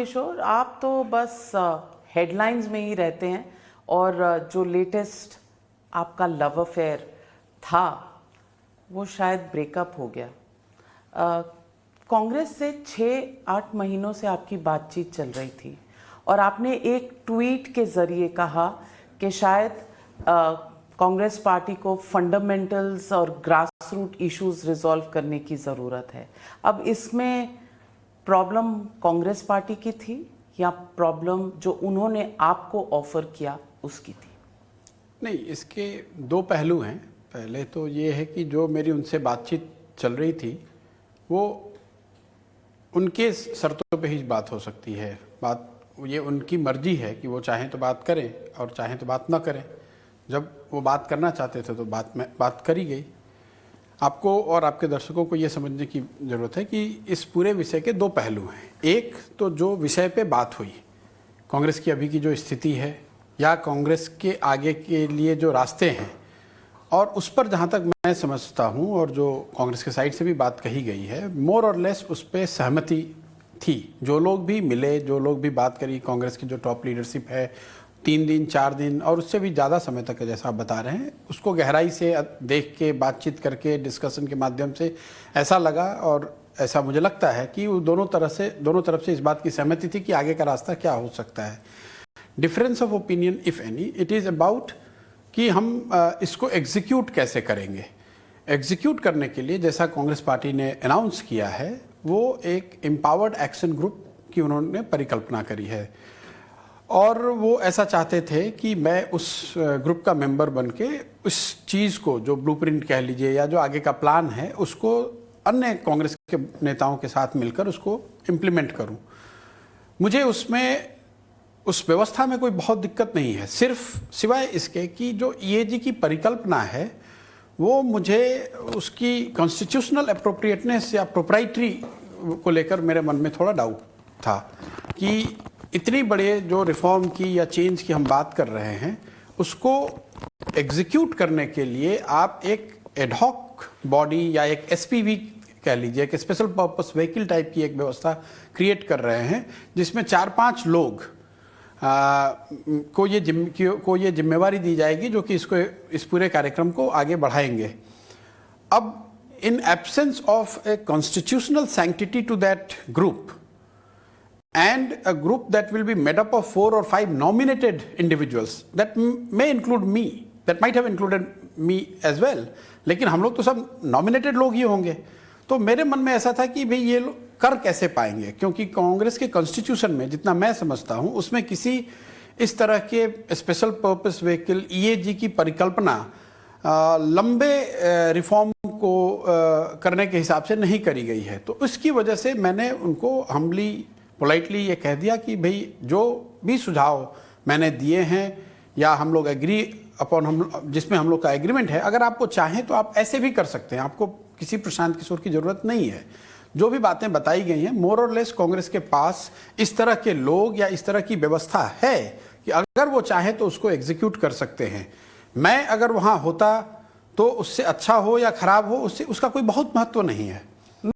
किशोर, आप तो बस हेडलाइंस में ही रहते हैं और जो लेटेस्ट आपका लव अफेयर था वो शायद ब्रेकअप हो गया। कांग्रेस से 6-8 महीनों से आपकी बातचीत चल रही थी और आपने एक ट्वीट के जरिए कहा कि शायद कांग्रेस पार्टी को फंडामेंटल्स और ग्रास रूट इश्यूज रिजॉल्व करने की ज़रूरत है। अब इसमें प्रॉब्लम कांग्रेस पार्टी की थी या प्रॉब्लम जो उन्होंने आपको ऑफर किया उसकी थी? नहीं, इसके दो पहलू हैं। पहले तो ये है कि जो मेरी उनसे बातचीत चल रही थी वो उनके शर्तों पे ही बात हो सकती है। बात ये उनकी मर्जी है कि वो चाहें तो बात करें और चाहें तो बात ना करें। जब वो बात करना चाहते थे तो बात करी गई। आपको और आपके दर्शकों को ये समझने की ज़रूरत है कि इस पूरे विषय के दो पहलू हैं। एक तो जो विषय पे बात हुई, कांग्रेस की अभी की जो स्थिति है या कांग्रेस के आगे के लिए जो रास्ते हैं, और उस पर जहाँ तक मैं समझता हूँ और जो कांग्रेस के साइड से भी बात कही गई है, मोर और लेस उस पर सहमति थी। जो लोग भी मिले, जो लोग भी बात करी, कांग्रेस की जो टॉप लीडरशिप है, 3 दिन 4 दिन और उससे भी ज़्यादा समय तक जैसा आप बता रहे हैं, उसको गहराई से देख के, बातचीत करके, डिस्कशन के माध्यम से ऐसा लगा और ऐसा मुझे लगता है कि वो दोनों तरफ से इस बात की सहमति थी कि आगे का रास्ता क्या हो सकता है। Difference of opinion if any, it is about कि हम इसको एग्जीक्यूट कैसे करेंगे। एग्जीक्यूट करने के लिए जैसा कांग्रेस पार्टी ने अनाउंस किया है, वो एक एम्पावर्ड एक्शन ग्रुप की उन्होंने परिकल्पना करी है और वो ऐसा चाहते थे कि मैं उस ग्रुप का मेंबर बन के उस चीज़ को, जो ब्लूप्रिंट कह लीजिए या जो आगे का प्लान है, उसको अन्य कांग्रेस के नेताओं के साथ मिलकर उसको इम्प्लीमेंट करूं। मुझे उस व्यवस्था में कोई बहुत दिक्कत नहीं है, सिर्फ सिवाय इसके कि जो ईएजी की परिकल्पना है वो मुझे उसकी कॉन्स्टिट्यूशनल अप्रोप्रिएटनेस या प्रोप्राइटरी को लेकर मेरे मन में थोड़ा डाउट था कि इतनी बड़े जो रिफॉर्म की या चेंज की हम बात कर रहे हैं, उसको एग्जीक्यूट करने के लिए आप एक एडहॉक बॉडी या एक एसपीवी कह लीजिए, एक स्पेशल पर्पस व्हीकल टाइप की एक व्यवस्था क्रिएट कर रहे हैं, जिसमें 4-5 लोग को ये जिम्मेवारी दी जाएगी जो कि इस पूरे कार्यक्रम को आगे बढ़ाएंगे। अब in absence of a constitutional sanctity to that group and a group that will be made up of 4 or 5 nominated individuals that may include me, that might have included me as well, लेकिन हम लोग तो सब nominated लोग ही होंगे। तो मेरे मन में ऐसा था कि भाई ये लोग कर कैसे पाएंगे, क्योंकि कांग्रेस के कॉन्स्टिट्यूशन में जितना मैं समझता हूँ उसमें किसी इस तरह के स्पेशल पर्पस व्हीकल ईएजी की परिकल्पना लंबे रिफॉर्म को करने के हिसाब से नहीं करी गई है। तो इसकी वजह से मैंने उनको हम्बली पोलाइटली ये कह दिया कि भाई जो भी सुझाव मैंने दिए हैं या हम लोग एग्री अपॉन, जिसमें हम लोग का एग्रीमेंट है, अगर आपको चाहें तो आप ऐसे भी कर सकते हैं, आपको किसी प्रशांत किशोर की ज़रूरत नहीं है। जो भी बातें बताई गई हैं, मोर और लेस कांग्रेस के पास इस तरह के लोग या इस तरह की व्यवस्था है कि अगर वो चाहें तो उसको एग्जीक्यूट कर सकते हैं। मैं अगर वहाँ होता तो उससे अच्छा हो या खराब हो, उससे उसका कोई बहुत महत्व नहीं है।